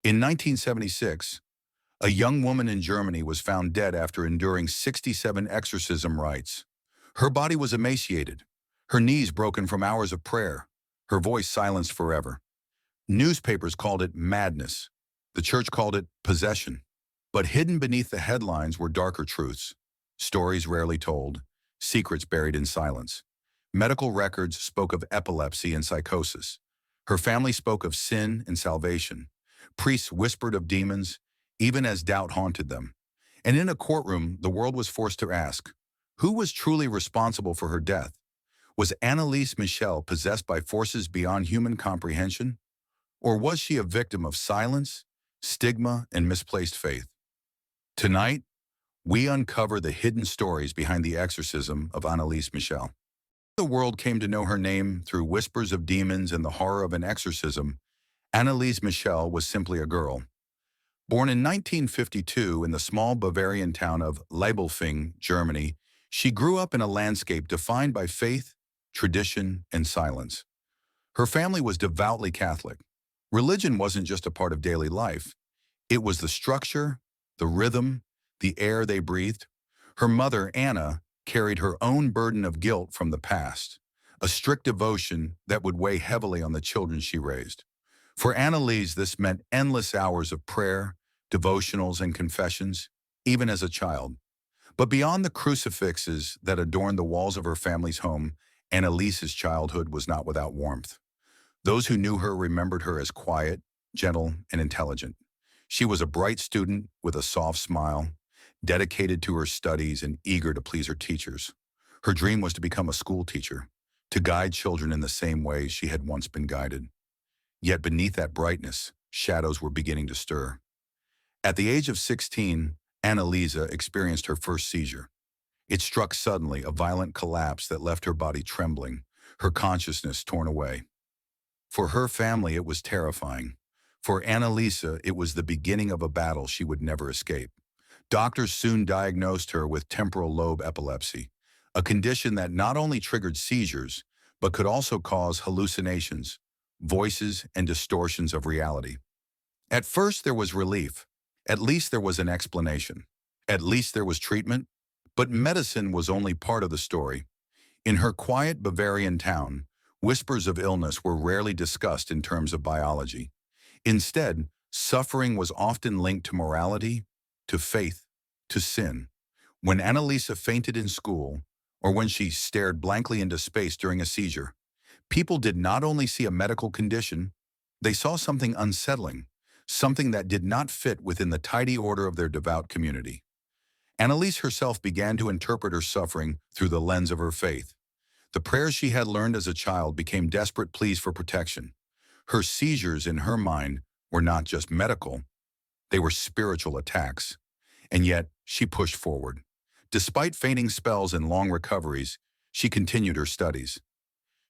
In 1976, a young woman in Germany was found dead after enduring 67 exorcism rites. Her body was emaciated, her knees broken from hours of prayer, her voice silenced forever. Newspapers called it madness. The church called it possession. But hidden beneath the headlines were darker truths, stories rarely told, secrets buried in silence. Medical records spoke of epilepsy and psychosis. Her family spoke of sin and salvation. Priests whispered of demons, even as doubt haunted them. And in a courtroom, the world was forced to ask, who was truly responsible for her death? Was Anneliese Michel possessed by forces beyond human comprehension? Or was she a victim of silence, stigma, and misplaced faith? Tonight, we uncover the hidden stories behind the exorcism of Anneliese Michel. The world came to know her name through whispers of demons and the horror of an exorcism. Anneliese Michel was simply a girl. Born in 1952 in the small Bavarian town of Leibelfing, Germany, she grew up in a landscape defined by faith, tradition, and silence. Her family was devoutly Catholic. Religion wasn't just a part of daily life. It was the structure, the rhythm, the air they breathed. Her mother, Anna, carried her own burden of guilt from the past, a strict devotion that would weigh heavily on the children she raised. For Anneliese, this meant endless hours of prayer, devotionals, and confessions, even as a child. But beyond the crucifixes that adorned the walls of her family's home, Anneliese's childhood was not without warmth. Those who knew her remembered her as quiet, gentle, and intelligent. She was a bright student with a soft smile, dedicated to her studies and eager to please her teachers. Her dream was to become a school teacher, to guide children in the same way she had once been guided. Yet beneath that brightness, shadows were beginning to stir. At the age of 16, Anneliese experienced her first seizure. It struck suddenly, a violent collapse that left her body trembling, her consciousness torn away. For her family, it was terrifying. For Anneliese, it was the beginning of a battle she would never escape. Doctors soon diagnosed her with temporal lobe epilepsy, a condition that not only triggered seizures, but could also cause hallucinations, voices, and distortions of reality. At first, there was relief. At least there was an explanation. At least there was treatment. But medicine was only part of the story. In her quiet Bavarian town, whispers of illness were rarely discussed in terms of biology. Instead, suffering was often linked to morality, to faith, to sin. When Anneliese fainted in school, or when she stared blankly into space during a seizure, people did not only see a medical condition, they saw something unsettling, something that did not fit within the tidy order of their devout community. Anneliese herself began to interpret her suffering through the lens of her faith. The prayers she had learned as a child became desperate pleas for protection. Her seizures, in her mind, were not just medical, they were spiritual attacks. And yet, she pushed forward. Despite fainting spells and long recoveries, she continued her studies.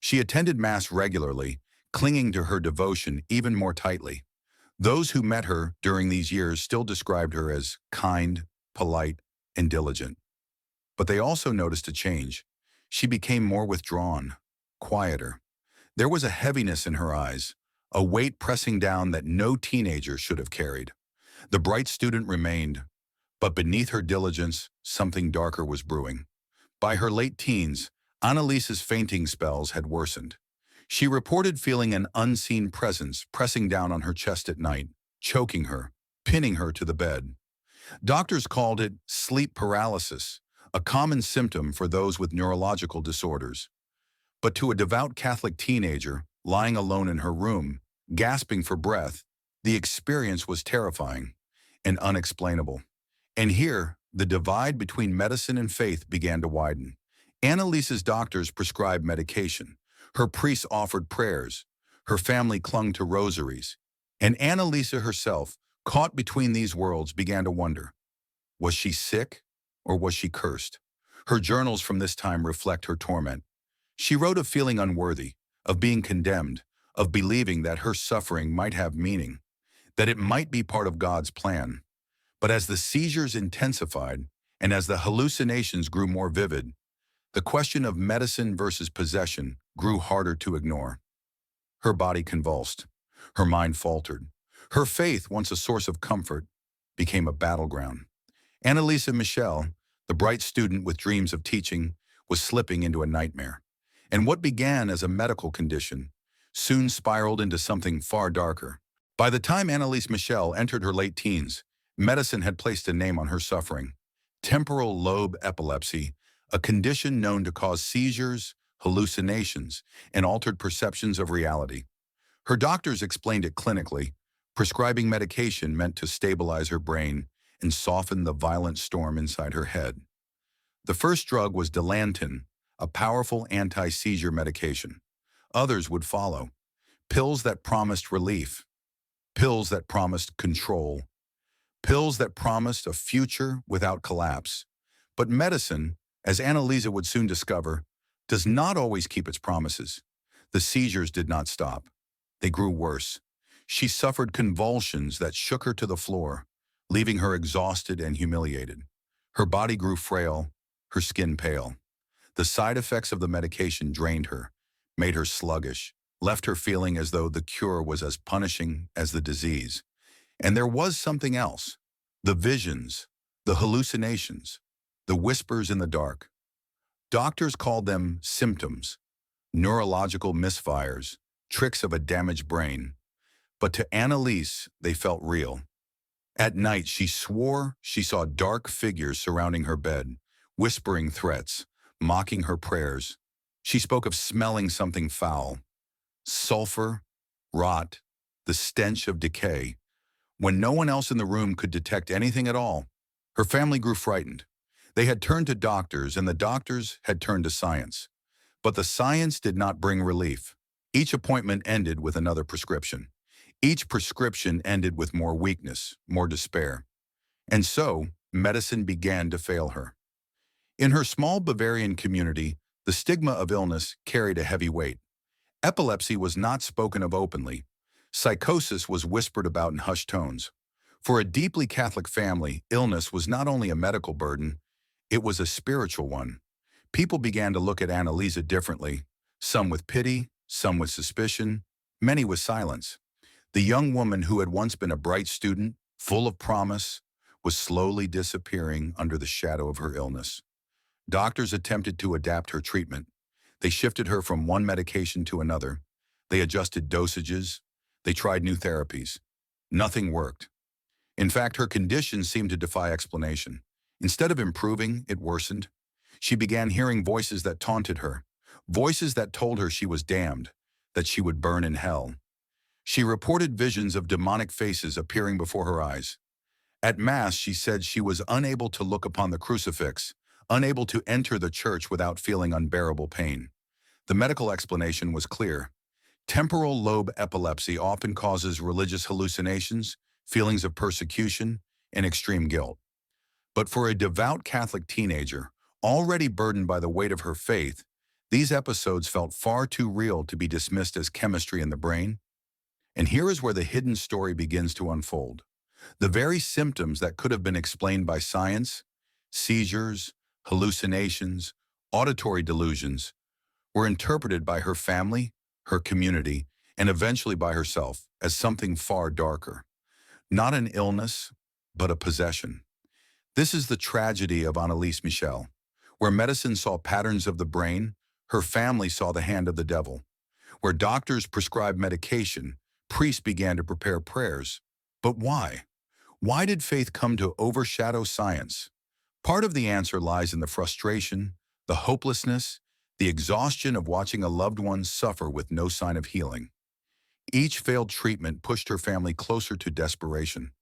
She attended Mass regularly, clinging to her devotion even more tightly. Those who met her during these years still described her as kind, polite, and diligent. But they also noticed a change. She became more withdrawn, quieter. There was a heaviness in her eyes, a weight pressing down that no teenager should have carried. The bright student remained, but beneath her diligence, something darker was brewing. By her late teens, Anneliese's fainting spells had worsened. She reported feeling an unseen presence pressing down on her chest at night, choking her, pinning her to the bed. Doctors called it sleep paralysis, a common symptom for those with neurological disorders. But to a devout Catholic teenager, lying alone in her room, gasping for breath, the experience was terrifying and unexplainable. And here, the divide between medicine and faith began to widen. Anneliese's doctors prescribed medication. Her priests offered prayers. Her family clung to rosaries. And Anneliese herself, caught between these worlds, began to wonder, was she sick or was she cursed? Her journals from this time reflect her torment. She wrote of feeling unworthy, of being condemned, of believing that her suffering might have meaning, that it might be part of God's plan. But as the seizures intensified and as the hallucinations grew more vivid, the question of medicine versus possession grew harder to ignore. Her body convulsed. Her mind faltered. Her faith, once a source of comfort, became a battleground. Anneliese Michel, the bright student with dreams of teaching, was slipping into a nightmare. And what began as a medical condition soon spiraled into something far darker. By the time Anneliese Michel entered her late teens, medicine had placed a name on her suffering: temporal lobe epilepsy, a condition known to cause seizures, hallucinations, and altered perceptions of reality. Her doctors explained it clinically, prescribing medication meant to stabilize her brain and soften the violent storm inside her head. The first drug was Dilantin, a powerful anti-seizure medication. Others would follow: pills that promised relief, pills that promised control, pills that promised a future without collapse. But medicine, as Annalisa would soon discover, does not always keep its promises. The seizures did not stop. They grew worse. She suffered convulsions that shook her to the floor, leaving her exhausted and humiliated. Her body grew frail, her skin pale. The side effects of the medication drained her, made her sluggish, left her feeling as though the cure was as punishing as the disease. And there was something else: the visions, the hallucinations, the whispers in the dark. Doctors called them symptoms, neurological misfires, tricks of a damaged brain. But to Annalise, they felt real. At night, she swore she saw dark figures surrounding her bed, whispering threats, mocking her prayers. She spoke of smelling something foul: sulfur, rot, the stench of decay. When no one else in the room could detect anything at all, her family grew frightened. They had turned to doctors, and the doctors had turned to science. But the science did not bring relief. Each appointment ended with another prescription. Each prescription ended with more weakness, more despair. And so, medicine began to fail her. In her small Bavarian community, the stigma of illness carried a heavy weight. Epilepsy was not spoken of openly. Psychosis was whispered about in hushed tones. For a deeply Catholic family, illness was not only a medical burden, it was a spiritual one. People began to look at Annalisa differently, some with pity, some with suspicion, many with silence. The young woman who had once been a bright student, full of promise, was slowly disappearing under the shadow of her illness. Doctors attempted to adapt her treatment. They shifted her from one medication to another. They adjusted dosages. They tried new therapies. Nothing worked. In fact, her condition seemed to defy explanation. Instead of improving, it worsened. She began hearing voices that taunted her, voices that told her she was damned, that she would burn in hell. She reported visions of demonic faces appearing before her eyes. At Mass, she said she was unable to look upon the crucifix, unable to enter the church without feeling unbearable pain. The medical explanation was clear. Temporal lobe epilepsy often causes religious hallucinations, feelings of persecution, and extreme guilt. But for a devout Catholic teenager, already burdened by the weight of her faith, these episodes felt far too real to be dismissed as chemistry in the brain. And here is where the hidden story begins to unfold. The very symptoms that could have been explained by science, seizures, hallucinations, auditory delusions, were interpreted by her family, her community, and eventually by herself as something far darker. Not an illness, but a possession. This is the tragedy of Anneliese Michel. Where medicine saw patterns of the brain, her family saw the hand of the devil. Where doctors prescribed medication, priests began to prepare prayers. But why? Why did faith come to overshadow science? Part of the answer lies in the frustration, the hopelessness, the exhaustion of watching a loved one suffer with no sign of healing. Each failed treatment pushed her family closer to desperation.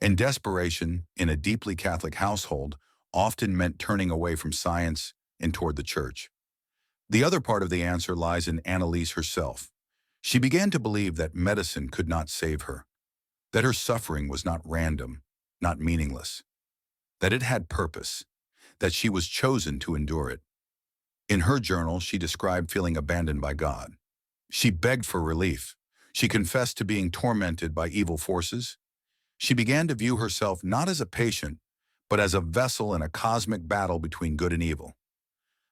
And desperation, in a deeply Catholic household, often meant turning away from science and toward the church. The other part of the answer lies in Annalise herself. She began to believe that medicine could not save her, that her suffering was not random, not meaningless, that it had purpose, that she was chosen to endure it. In her journal, she described feeling abandoned by God. She begged for relief. She confessed to being tormented by evil forces. She began to view herself not as a patient, but as a vessel in a cosmic battle between good and evil.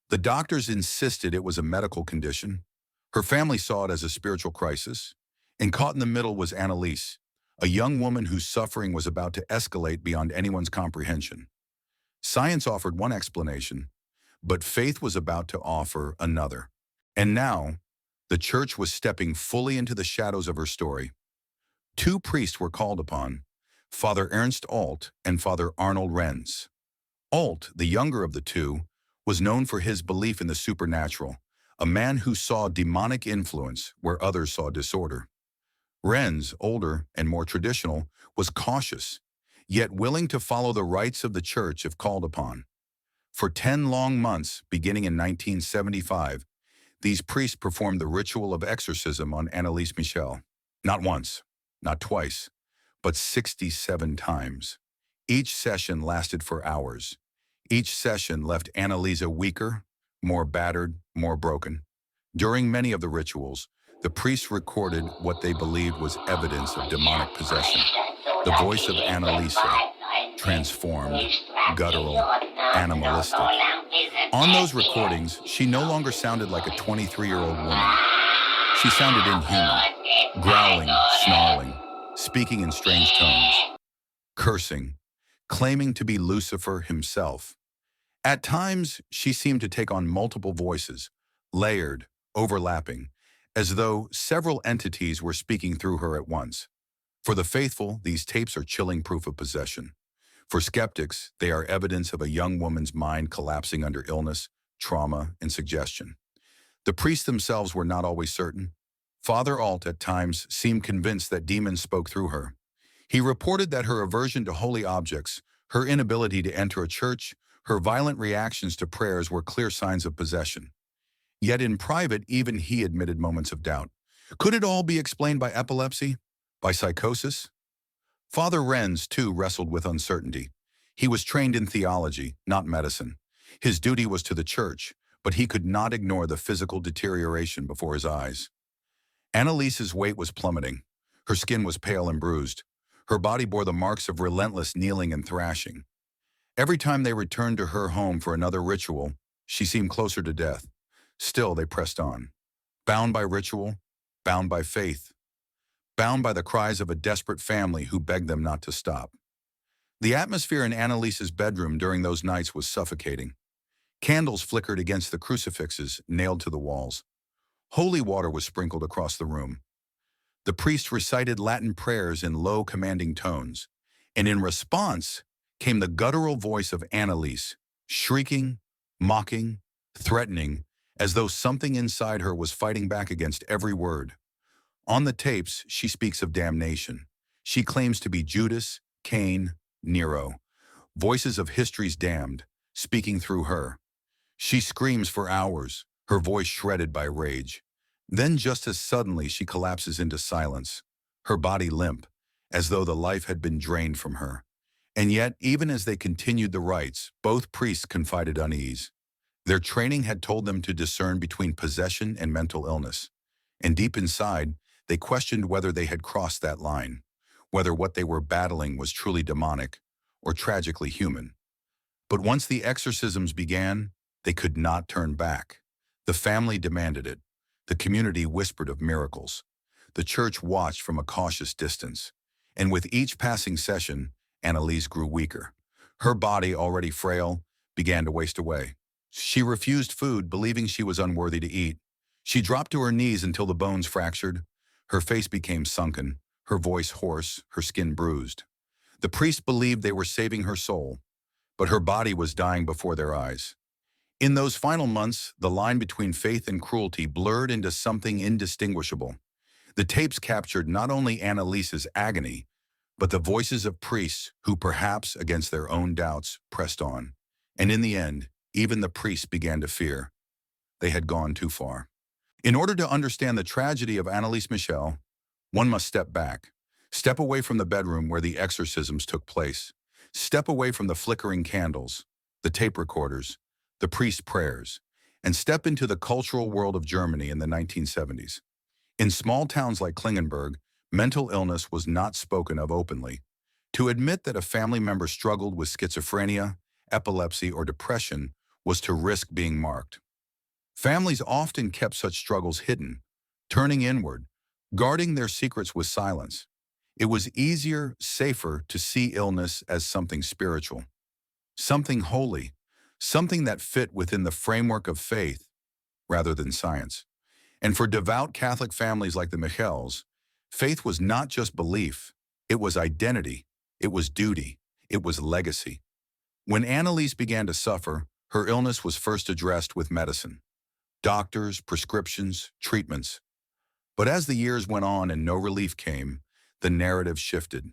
The doctors insisted it was a medical condition. Her family saw it as a spiritual crisis. And caught in the middle was Annalise, a young woman whose suffering was about to escalate beyond anyone's comprehension. Science offered one explanation, but faith was about to offer another. And now, the church was stepping fully into the shadows of her story. Two priests were called upon, Father Ernst Alt and Father Arnold Renz. Alt, the younger of the two, was known for his belief in the supernatural, a man who saw demonic influence where others saw disorder. Renz, older and more traditional, was cautious, yet willing to follow the rites of the church if called upon. For 10 long months, beginning in 1975, these priests performed the ritual of exorcism on Anneliese Michel. Not once, not twice, but 67 times. Each session lasted for hours. Each session left Anneliese weaker, more battered, more broken. During many of the rituals, the priests recorded what they believed was evidence of demonic possession. The voice of Anneliese, transformed, guttural, animalistic. On those recordings, she no longer sounded like a 23-year-old woman. She sounded inhuman, growling, snarling, speaking in strange tones, cursing, claiming to be Lucifer himself. At times, she seemed to take on multiple voices, layered, overlapping, as though several entities were speaking through her at once. For the faithful, these tapes are chilling proof of possession. For skeptics, they are evidence of a young woman's mind collapsing under illness, trauma, and suggestion. The priests themselves were not always certain. Father Alt at times seemed convinced that demons spoke through her. He reported that her aversion to holy objects, her inability to enter a church, her violent reactions to prayers were clear signs of possession. Yet in private, even he admitted moments of doubt. Could it all be explained by epilepsy? By psychosis? Father Renz, too, wrestled with uncertainty. He was trained in theology, not medicine. His duty was to the church, but he could not ignore the physical deterioration before his eyes. Anneliese's weight was plummeting. Her skin was pale and bruised. Her body bore the marks of relentless kneeling and thrashing. Every time they returned to her home for another ritual, she seemed closer to death. Still, they pressed on. Bound by ritual, bound by faith, bound by the cries of a desperate family who begged them not to stop. The atmosphere in Anneliese's bedroom during those nights was suffocating. Candles flickered against the crucifixes nailed to the walls. Holy water was sprinkled across the room. The priest recited Latin prayers in low, commanding tones, and in response came the guttural voice of Anneliese, shrieking, mocking, threatening, as though something inside her was fighting back against every word. On the tapes, she speaks of damnation. She claims to be Judas, Cain, Nero, voices of history's damned, speaking through her. She screams for hours, her voice shredded by rage. Then just as suddenly she collapses into silence, her body limp, as though the life had been drained from her. And yet, even as they continued the rites, both priests confided unease. Their training had told them to discern between possession and mental illness. And deep inside, they questioned whether they had crossed that line, whether what they were battling was truly demonic or tragically human. But once the exorcisms began, they could not turn back. The family demanded it. The community whispered of miracles. The church watched from a cautious distance. And with each passing session, Anneliese grew weaker. Her body, already frail, began to waste away. She refused food, believing she was unworthy to eat. She dropped to her knees until the bones fractured. Her face became sunken, her voice hoarse, her skin bruised. The priests believed they were saving her soul, but her body was dying before their eyes. In those final months, the line between faith and cruelty blurred into something indistinguishable. The tapes captured not only Anneliese's agony, but the voices of priests who, perhaps against their own doubts, pressed on. And in the end, even the priests began to fear. They had gone too far. In order to understand the tragedy of Anneliese Michel, one must step back. Step away from the bedroom where the exorcisms took place. Step away from the flickering candles, the tape recorders, the priest's prayers, and step into the cultural world of Germany in the 1970s. In small towns like Klingenberg, mental illness was not spoken of openly. To admit that a family member struggled with schizophrenia, epilepsy, or depression was to risk being marked. Families often kept such struggles hidden, turning inward, guarding their secrets with silence. It was easier, safer to see illness as something spiritual, something holy, something that fit within the framework of faith rather than science. And for devout Catholic families like the Michels, faith was not just belief, it was identity, it was duty, it was legacy. When Anneliese began to suffer, her illness was first addressed with medicine, doctors, prescriptions, treatments. But as the years went on and no relief came, the narrative shifted.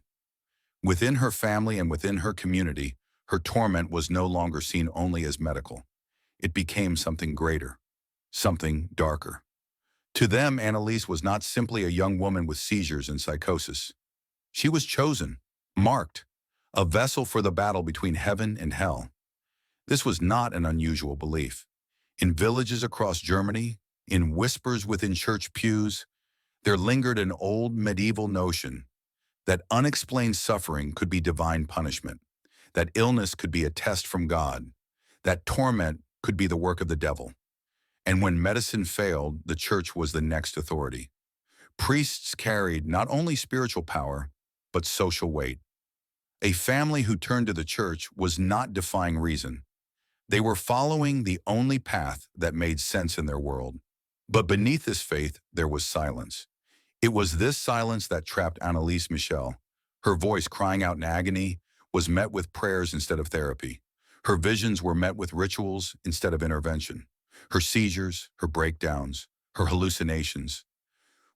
Within her family and within her community, her torment was no longer seen only as medical. It became something greater, something darker. To them, Anneliese was not simply a young woman with seizures and psychosis. She was chosen, marked, a vessel for the battle between heaven and hell. This was not an unusual belief. In villages across Germany, in whispers within church pews, there lingered an old medieval notion that unexplained suffering could be divine punishment, that illness could be a test from God, that torment could be the work of the devil. And when medicine failed, the church was the next authority. Priests carried not only spiritual power, but social weight. A family who turned to the church was not defying reason. They were following the only path that made sense in their world. But beneath this faith, there was silence. It was this silence that trapped Anneliese Michel. Her voice, crying out in agony, was met with prayers instead of therapy. Her visions were met with rituals instead of intervention. Her seizures, her breakdowns, her hallucinations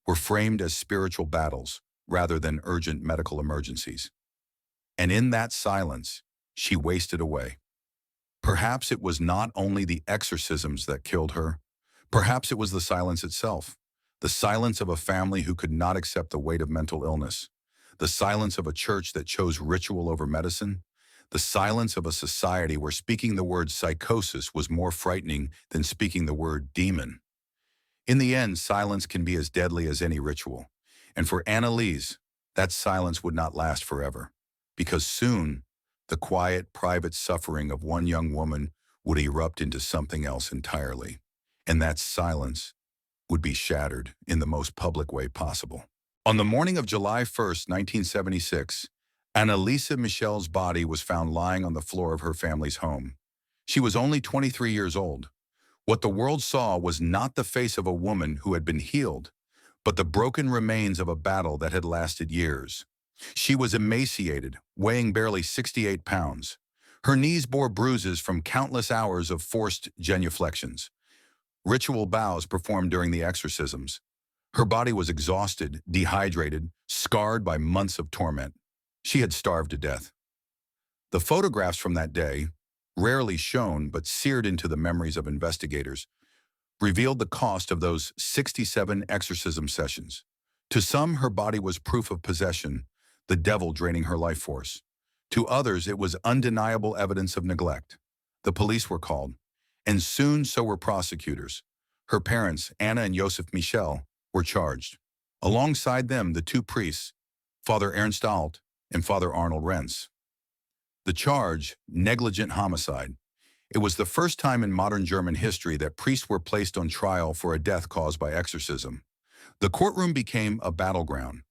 were framed as spiritual battles rather than urgent medical emergencies. And in that silence, she wasted away. Perhaps it was not only the exorcisms that killed her. Perhaps it was the silence itself. The silence of a family who could not accept the weight of mental illness. The silence of a church that chose ritual over medicine. The silence of a society where speaking the word psychosis was more frightening than speaking the word demon. In the end, silence can be as deadly as any ritual. And for Anneliese, that silence would not last forever. Because soon, the quiet, private suffering of one young woman would erupt into something else entirely. And that silence would be shattered in the most public way possible. On the morning of July 1st, 1976, Anneliese Michel's body was found lying on the floor of her family's home. She was only 23 years old. What the world saw was not the face of a woman who had been healed, but the broken remains of a battle that had lasted years. She was emaciated, weighing barely 68 pounds. Her knees bore bruises from countless hours of forced genuflections, ritual bows performed during the exorcisms. Her body was exhausted, dehydrated, scarred by months of torment. She had starved to death. The photographs from that day, rarely shown but seared into the memories of investigators, revealed the cost of those 67 exorcism sessions. To some, her body was proof of possession, the devil draining her life force. To others, it was undeniable evidence of neglect. The police were called, and soon so were prosecutors. Her parents, Anna and Joseph Michel, were charged. Alongside them, the two priests, Father Ernst Alt and Father Arnold Renz. The charge, negligent homicide. It was the first time in modern German history that priests were placed on trial for a death caused by exorcism. The courtroom became a battleground.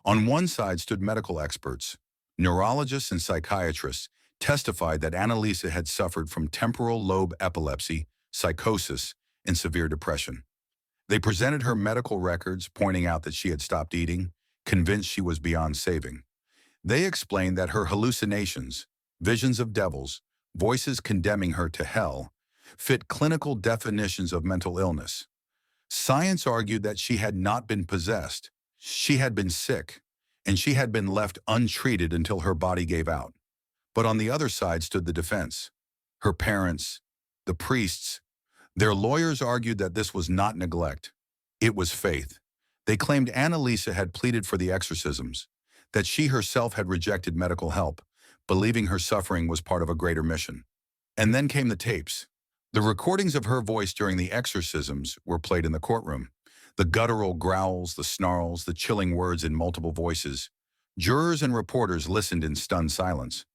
On one side stood medical experts. Neurologists and psychiatrists testified that Anneliese had suffered from temporal lobe epilepsy, psychosis, and severe depression. They presented her medical records, pointing out that she had stopped eating, convinced she was beyond saving. They explained that her hallucinations, visions of devils, voices condemning her to hell, fit clinical definitions of mental illness. Science argued that she had not been possessed. She had been sick, and she had been left untreated until her body gave out. But on the other side stood the defense. Her parents, the priests. Their lawyers argued that this was not neglect. It was faith. They claimed Anneliese had pleaded for the exorcisms, that she herself had rejected medical help, believing her suffering was part of a greater mission. And then came the tapes. The recordings of her voice during the exorcisms were played in the courtroom. The guttural growls, the snarls, the chilling words in multiple voices. Jurors and reporters listened in stunned silence.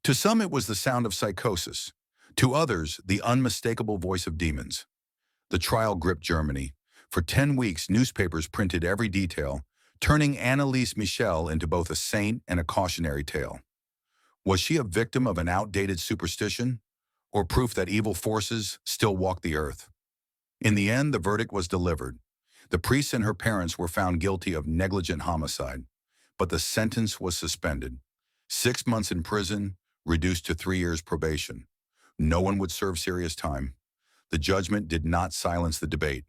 To some, it was the sound of psychosis. To others, the unmistakable voice of demons. The trial gripped Germany. For 10 weeks, newspapers printed every detail. turning Anneliese Michel into both a saint and a cautionary tale. Was she a victim of an outdated superstition, or proof that evil forces still walk the earth? In the end, the verdict was delivered. The priest and her parents were found guilty of negligent homicide, but the sentence was suspended. 6 months in prison, reduced to 3 years probation. No one would serve serious time. The judgment did not silence the debate.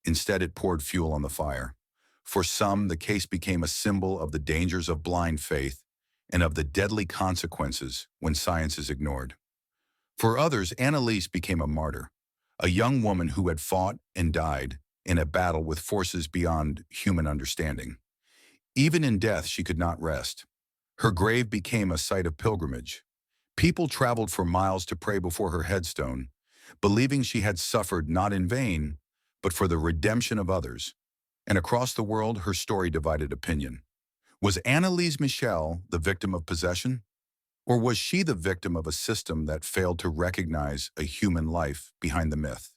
Instead, it poured fuel on the fire. For some, the case became a symbol of the dangers of blind faith and of the deadly consequences when science is ignored. For others, Annalise became a martyr, a young woman who had fought and died in a battle with forces beyond human understanding. Even in death, she could not rest. Her grave became a site of pilgrimage. People traveled for miles to pray before her headstone, believing she had suffered not in vain, but for the redemption of others. And across the world, her story divided opinion. Was Anneliese Michel the victim of possession? Or was she the victim of a system that failed to recognize a human life behind the myth?